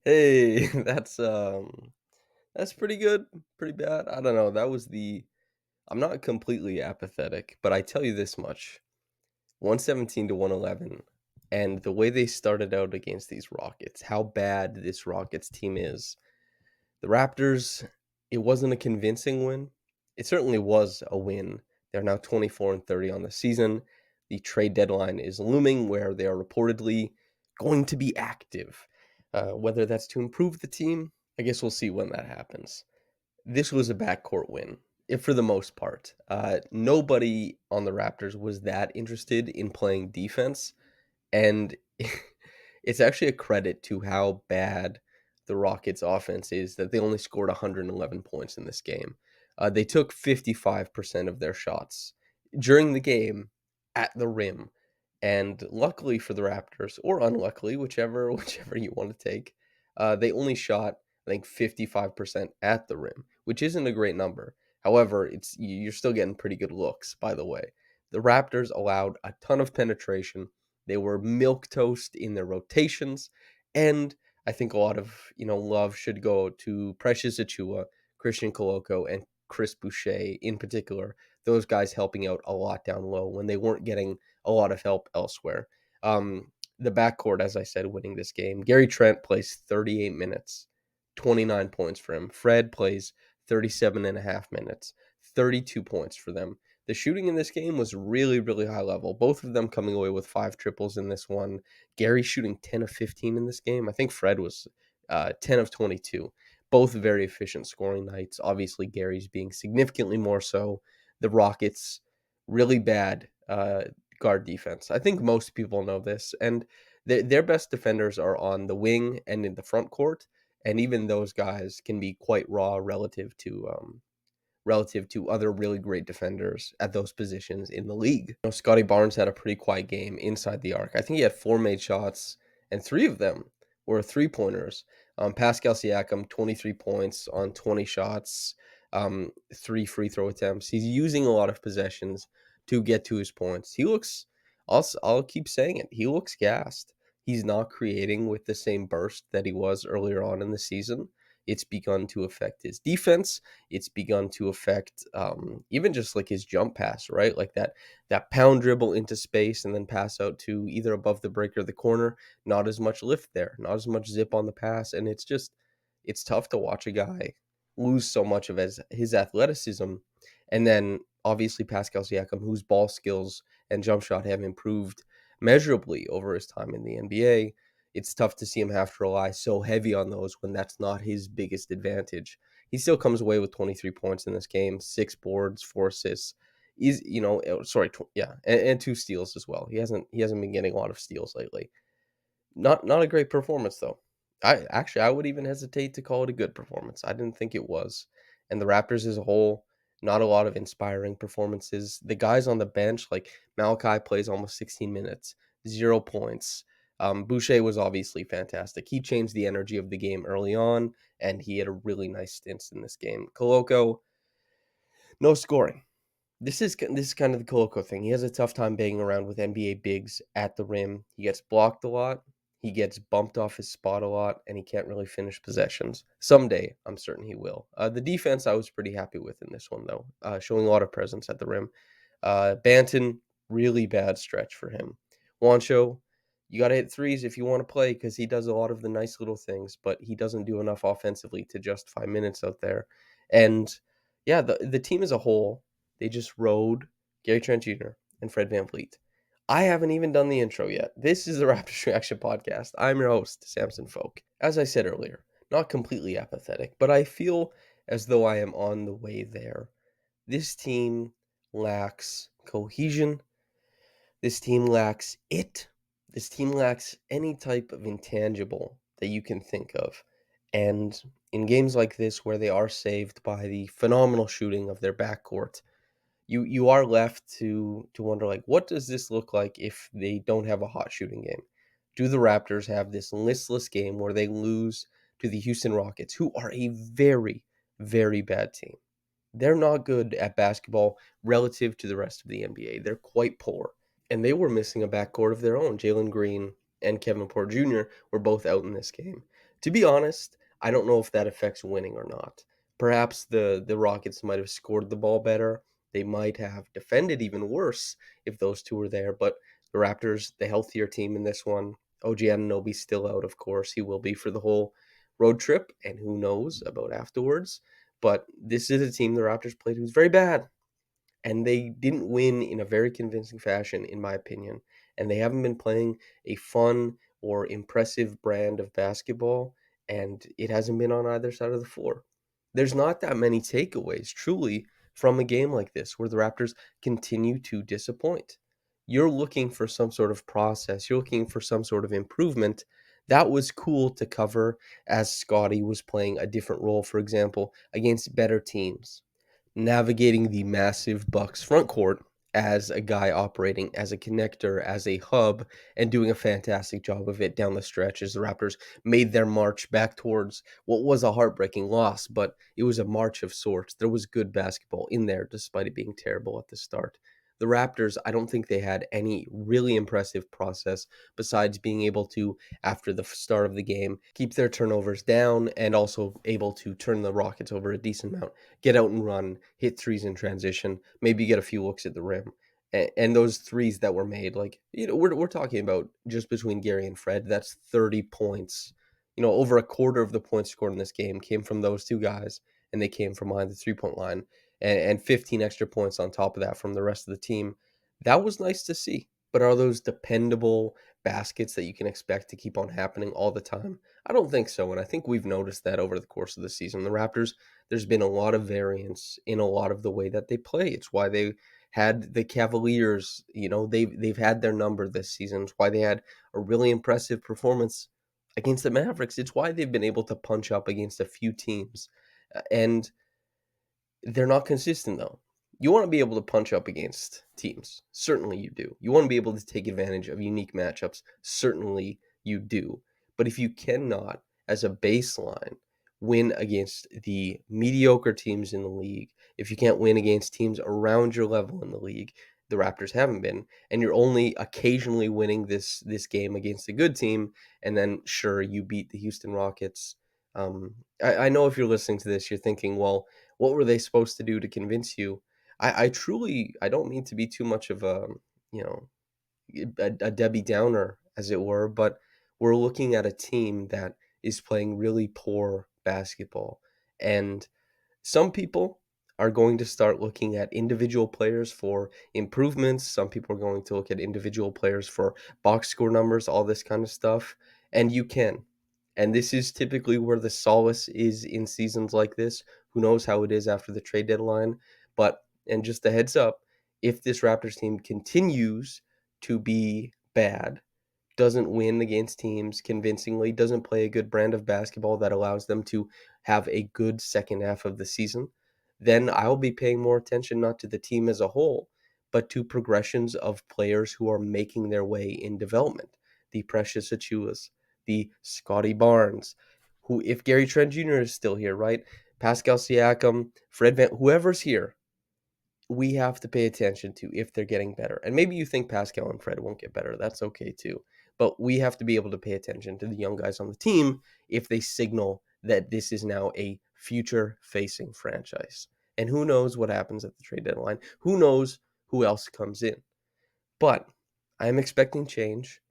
Hey, that's pretty good, pretty bad. I don't know. I'm not completely apathetic, but I tell you this much. 117 to 111 and the way they started out against these Rockets, how bad this Rockets team is. The Raptors, it wasn't a convincing win. It certainly was a win. They're now 24-30 on the season. The trade deadline is looming where they are reportedly going to be active. Whether that's to improve the team, I guess we'll see when that happens. This was a backcourt win, if for the most part. Nobody on the Raptors was that interested in playing defense, and it's actually a credit to how bad the Rockets' offense is that they only scored 111 points in this game. They took 55% of their shots during the game at the rim, and luckily for the Raptors, or unluckily, whichever you want to take, they only shot I think 55% at the rim, which isn't a great number. However, you're still getting pretty good looks. By the way, the Raptors allowed a ton of penetration. They were milk toast in their rotations, and I think a lot of love should go to Precious Achua, Christian Coloco, and Chris Boucher in particular. Those guys helping out a lot down low when they weren't getting a lot of help elsewhere. The backcourt, as I said, winning this game. Gary Trent plays 38 minutes, 29 points for him. Fred plays 37 and a half minutes, 32 points for them. The shooting in this game was really, really high level. Both of them coming away with 5 triples in this one. Gary shooting 10 of 15 in this game. I think Fred was 10 of 22. Both very efficient scoring nights. Obviously, Gary's being significantly more so. The Rockets, really bad guard defense. I think most people know this. And their best defenders are on the wing and in the front court. And even those guys can be quite raw relative to other really great defenders at those positions in the league. Scotty Barnes had a pretty quiet game inside the arc. I think he had 4 made shots, and 3 of them were three-pointers. Pascal Siakam, 23 points on 20 shots, 3 free throw attempts. He's using a lot of possessions to get to his points. He looks, I'll keep saying it, he looks gassed. He's not creating with the same burst that he was earlier on in the season. It's begun to affect his defense. It's begun to affect even just like his jump pass, right? Like that pound dribble into space and then pass out to either above the break or the corner. Not as much lift there, not as much zip on the pass, and it's tough to watch a guy lose so much of his athleticism, and then obviously Pascal Siakam, whose ball skills and jump shot have improved measurably over his time in the NBA. It's tough to see him have to rely so heavy on those when that's not his biggest advantage. He still comes away with 23 points in this game, 6 boards, 4 assists. He's, yeah, and 2 steals as well. He hasn't been getting a lot of steals lately. Not a great performance though. I would even hesitate to call it a good performance. I didn't think it was. And the Raptors as a whole, not a lot of inspiring performances. The guys on the bench, like Malachi plays almost 16 minutes, 0 points. Boucher was obviously fantastic. He changed the energy of the game early on, and he had a really nice stint in this game. Koloko, no scoring. This is kind of the Koloko thing. He has a tough time banging around with NBA bigs at the rim. He gets blocked a lot. He gets bumped off his spot a lot, and he can't really finish possessions. Someday, I'm certain he will. The defense I was pretty happy with in this one, though, showing a lot of presence at the rim. Banton, really bad stretch for him. Wancho, you got to hit threes if you want to play because he does a lot of the nice little things, but he doesn't do enough offensively to justify minutes out there. And yeah, the team as a whole, they just rode Gary Trent Jr. and Fred VanVleet. I haven't even done the intro yet. This is the Raptors Reaction Podcast. I'm your host, Samson Folk. As I said earlier, not completely apathetic, but I feel as though I am on the way there. This team lacks cohesion. This team lacks it. This team lacks any type of intangible that you can think of. And in games like this, where they are saved by the phenomenal shooting of their backcourt, you are left to wonder, like, what does this look like if they don't have a hot shooting game? Do the Raptors have this listless game where they lose to the Houston Rockets, who are a very, very bad team? They're not good at basketball relative to the rest of the NBA. They're quite poor. and they were missing a backcourt of their own. Jalen Green and Kevin Porter Jr. were both out in this game. To be honest, I don't know if that affects winning or not. Perhaps the Rockets might have scored the ball better. They might have defended even worse if those two were there. But the Raptors, the healthier team in this one. OG Anunoby's still out, of course. He will be for the whole road trip, and who knows about afterwards. But this is a team the Raptors played who's very bad, and they didn't win in a very convincing fashion, in my opinion. And they haven't been playing a fun or impressive brand of basketball, and it hasn't been on either side of the floor. There's not that many takeaways, truly, from a game like this where the Raptors continue to disappoint. You're looking for some sort of process, you're looking for some sort of improvement. That was cool to cover as Scotty was playing a different role, for example, against better teams, navigating the massive Bucks front court as a guy operating as a connector, as a hub, and doing a fantastic job of it down the stretch as the Raptors made their march back towards what was a heartbreaking loss, but it was a march of sorts. There was good basketball in there despite it being terrible at the start. The Raptors, I don't think they had any really impressive process besides being able to, after the start of the game, keep their turnovers down and also able to turn the Rockets over a decent amount, get out and run, hit threes in transition, maybe get a few looks at the rim. And those threes that were made, like, we're talking about just between Gary and Fred, that's 30 points. Over a quarter of the points scored in this game came from those two guys, and they came from behind the 3-point line, and 15 extra points on top of that from the rest of the team. That was nice to see. But are those dependable baskets that you can expect to keep on happening all the time? I don't think so. And I think we've noticed that over the course of the season. The Raptors, there's been a lot of variance in a lot of the way that they play. It's why they had the Cavaliers, they've had their number this season. It's why they had a really impressive performance against the Mavericks. It's why they've been able to punch up against a few teams. And they're not consistent though. You want to be able to punch up against teams. Certainly you do. You want to be able to take advantage of unique matchups. Certainly you do. But if you cannot, as a baseline, win against the mediocre teams in the league, if you can't win against teams around your level in the league, the Raptors haven't been, and you're only occasionally winning this game against a good team, and then sure, you beat the Houston Rockets. I know if you're listening to this, you're thinking, well, what were they supposed to do to convince you? I truly, I don't mean to be too much of you know a Debbie Downer, as it were, but we're looking at a team that is playing really poor basketball, and some people are going to start looking at individual players for improvements. Some people are going to look at individual players for box score numbers, all this kind of stuff. And you can. And this is typically where the solace is in seasons like this. Who knows how it is after the trade deadline? But, and just a heads up, if this Raptors team continues to be bad, doesn't win against teams convincingly, doesn't play a good brand of basketball that allows them to have a good second half of the season, then I'll be paying more attention not to the team as a whole, but to progressions of players who are making their way in development. The Precious Achiuwas, the Scotty Barnes, who, if Gary Trent Jr. is still here, right? Pascal Siakam, Fred Van, whoever's here, we have to pay attention to if they're getting better. And maybe you think Pascal and Fred won't get better. That's okay too. But we have to be able to pay attention to the young guys on the team if they signal that this is now a future facing franchise. And who knows what happens at the trade deadline? Who knows who else comes in? But I'm expecting change,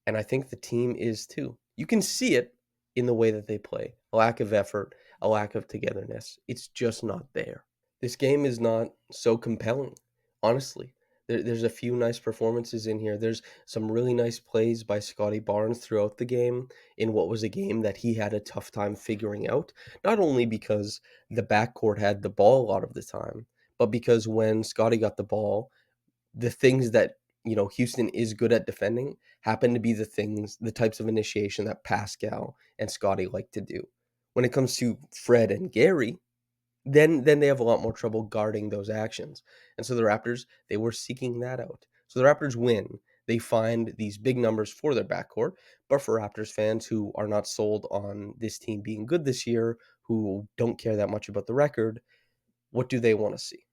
and I think the team is too. You can see it in the way that they play. A lack of effort, a lack of togetherness. It's just not there. This game is not so compelling, honestly. There's a few nice performances in here. There's some really nice plays by Scotty Barnes throughout the game in what was a game that he had a tough time figuring out. Not only because the backcourt had the ball a lot of the time, but because when Scotty got the ball, the things that Houston is good at defending happen to be the types of initiation that Pascal and Scotty like to do. When it comes to Fred and Gary, then they have a lot more trouble guarding those actions. And so the Raptors, they were seeking that out. So the Raptors win. They find these big numbers for their backcourt. But for Raptors fans who are not sold on this team being good this year, who don't care that much about the record, what do they want to see?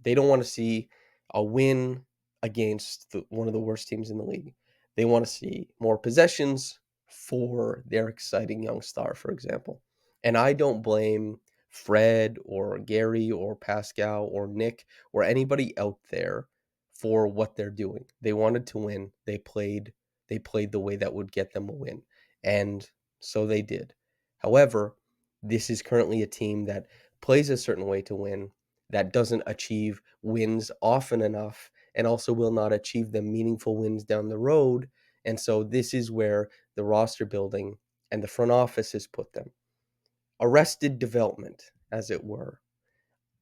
They don't want to see a win against one of the worst teams in the league. They want to see more possessions for their exciting young star, for example. And I don't blame Fred or Gary or Pascal or Nick or anybody out there for what they're doing. They wanted to win. They played the way that would get them a win. And so they did. However, this is currently a team that plays a certain way to win, that doesn't achieve wins often enough, and also will not achieve the meaningful wins down the road. And so this is where the roster building and the front office has put them. Arrested development, as it were.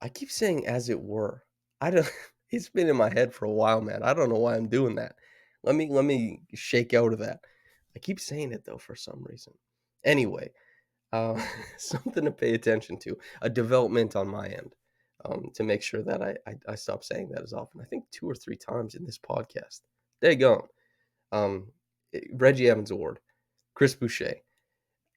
I keep saying as it were. I don't it's been in my head for a while, man. I don't know why I'm doing that. Let me shake out of that. I keep saying it though for some reason. Anyway, something to pay attention to, a development on my end, to make sure that I stop saying that as often. I think 2 or 3 times in this podcast. There you go. Reggie Evans Award, Chris Boucher.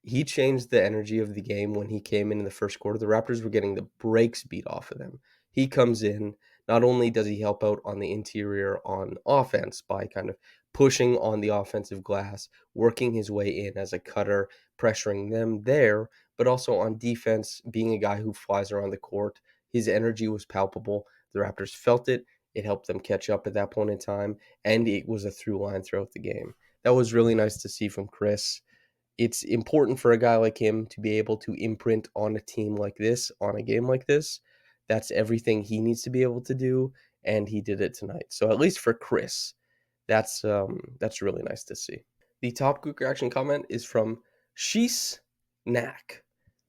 He changed the energy of the game when he came in the first quarter. The Raptors were getting the brakes beat off of them. He comes in. Not only does he help out on the interior on offense by kind of pushing on the offensive glass, working his way in as a cutter, pressuring them there, but also on defense, being a guy who flies around the court. His energy was palpable. The Raptors felt it. It helped them catch up at that point in time, and it was a through line throughout the game. That was really nice to see from Chris. It's important for a guy like him to be able to imprint on a team like this, on a game like this. That's everything he needs to be able to do, and he did it tonight. So at least for Chris, that's really nice to see. The top quick reaction comment is from Chys Nac.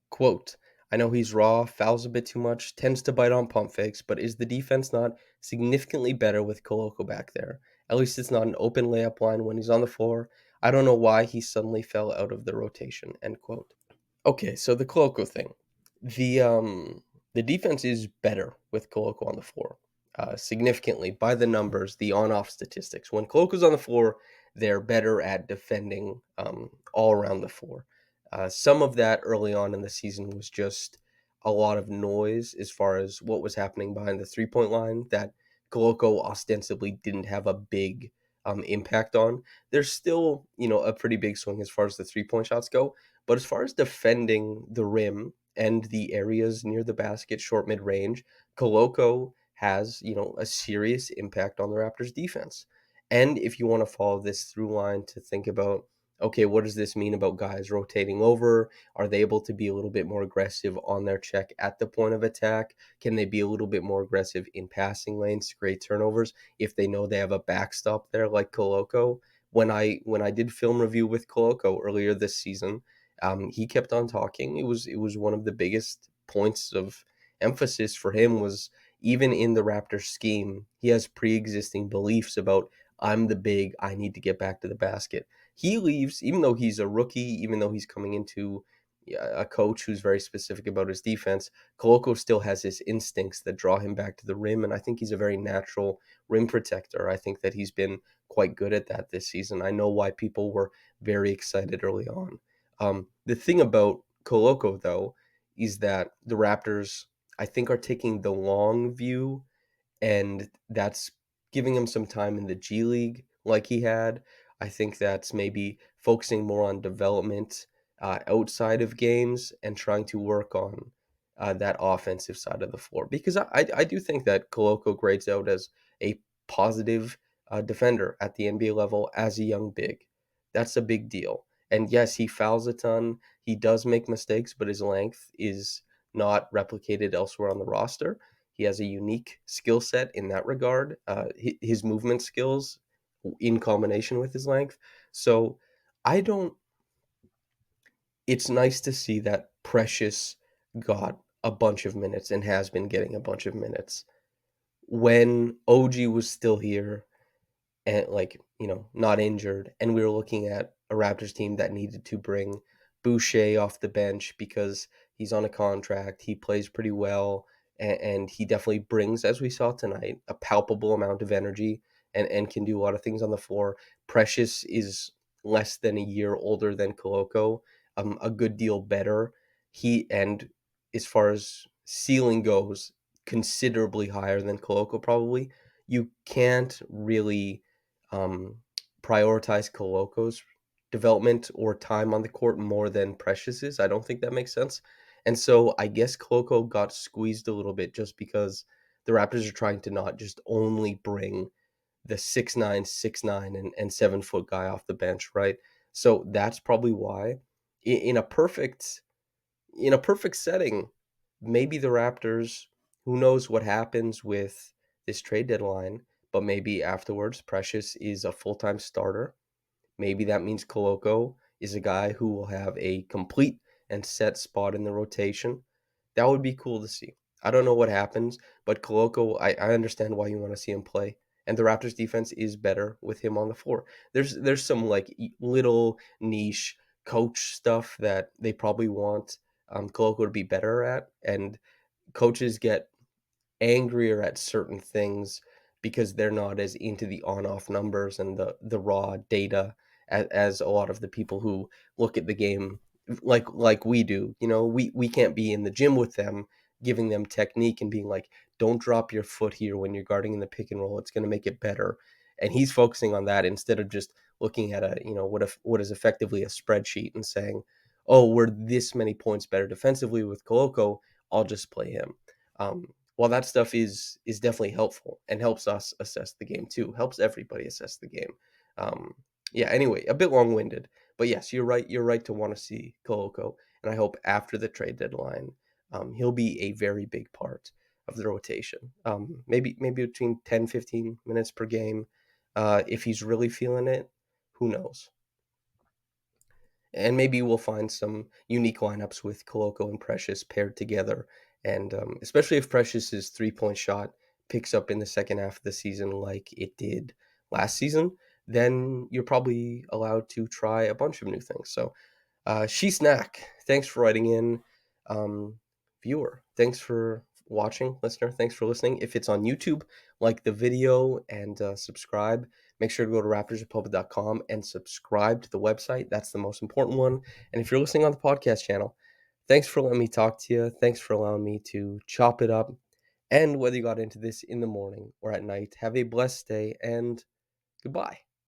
Quote, I know he's raw, fouls a bit too much, tends to bite on pump fakes, but is the defense not significantly better with Koloko back there? At least it's not an open layup line when he's on the floor. I don't know why he suddenly fell out of the rotation. End quote. Okay, so the Koloko thing. The defense is better with Koloko on the floor. Significantly by the numbers, the on-off statistics. When Koloko's on the floor, they're better at defending all around the floor. Some of that early on in the season was just a lot of noise as far as what was happening behind the three-point line that Koloko ostensibly didn't have a big impact on. There's still, a pretty big swing as far as the three-point shots go, but as far as defending the rim and the areas near the basket, short mid range, Koloko has, a serious impact on the Raptors defense. And if you want to follow this through line to think about, okay, what does this mean about guys rotating over? Are they able to be a little bit more aggressive on their check at the point of attack? Can they be a little bit more aggressive in passing lanes to create turnovers if they know they have a backstop there like Koloko? When I did film review with Koloko earlier this season, he kept on talking. It was one of the biggest points of emphasis for him was even in the Raptors scheme, he has pre-existing beliefs about I'm the big, I need to get back to the basket. He leaves, even though he's a rookie, even though he's coming into a coach who's very specific about his defense, Koloko still has his instincts that draw him back to the rim, and I think he's a very natural rim protector. I think that he's been quite good at that this season. I know why people were very excited early on. The thing about Koloko, though, is that the Raptors, I think, are taking the long view, and that's giving him some time in the G League like he had. I think that's maybe focusing more on development outside of games and trying to work on that offensive side of the floor. Because I do think that Koloko grades out as a positive defender at the NBA level as a young big. That's a big deal. And yes, he fouls a ton. He does make mistakes, but his length is not replicated elsewhere on the roster. He has a unique skill set in that regard. His movement skills in combination with his length. So I don't. It's nice to see that Precious got a bunch of minutes and has been getting a bunch of minutes. When OG was still here, and not injured, and we were looking at a Raptors team that needed to bring Boucher off the bench because he's on a contract, he plays pretty well, and he definitely brings, as we saw tonight, a palpable amount of energy and can do a lot of things on the floor. Precious is less than a year older than Koloko, a good deal better. And as far as ceiling goes, considerably higher than Koloko probably. you can't really um, prioritize Coloco's development or time on the court more than Precious's. I don't think that makes sense. And so I guess Coloco got squeezed a little bit just because the Raptors are trying to not just only bring the 6'9", 6'9", and 7 foot guy off the bench, right? So that's probably why. In a perfect setting, maybe the Raptors, who knows what happens with this trade deadline, but maybe afterwards Precious is a full-time starter. Maybe that means Koloko is a guy who will have a complete and set spot in the rotation. That would be cool to see. I don't know what happens, but Koloko, I understand why you want to see him play. And the Raptors defense is better with him on the floor. There's some like little niche coach stuff that they probably want Koloko to be better at, and coaches get angrier at certain things because they're not as into the on-off numbers and the raw data as a lot of the people who look at the game like we do. We can't be in the gym with them giving them technique and being like, don't drop your foot here when you're guarding in the pick and roll, it's going to make it better. And he's focusing on that instead of just looking at what is effectively a spreadsheet and saying, oh, we're this many points better defensively with Koloko, I'll just play him. While that stuff is definitely helpful and helps us assess the game too, helps everybody assess the game. Um, yeah. Anyway, a bit long winded, but yes, you're right. You're right to want to see Koloko, and I hope after the trade deadline, he'll be a very big part of the rotation. Maybe between 10-15 minutes per game. If he's really feeling it, who knows? And maybe we'll find some unique lineups with Koloko and Precious paired together. And especially if Precious's 3-point shot picks up in the second half of the season like it did last season, then you're probably allowed to try a bunch of new things. So, Chys Nac, thanks for writing in. Viewer, thanks for watching. Listener, thanks for listening. If it's on YouTube, like the video and subscribe. Make sure to go to raptorsrepublic.com and subscribe to the website. That's the most important one. And if you're listening on the podcast channel, thanks for letting me talk to you. Thanks for allowing me to chop it up. And whether you got into this in the morning or at night, have a blessed day and goodbye.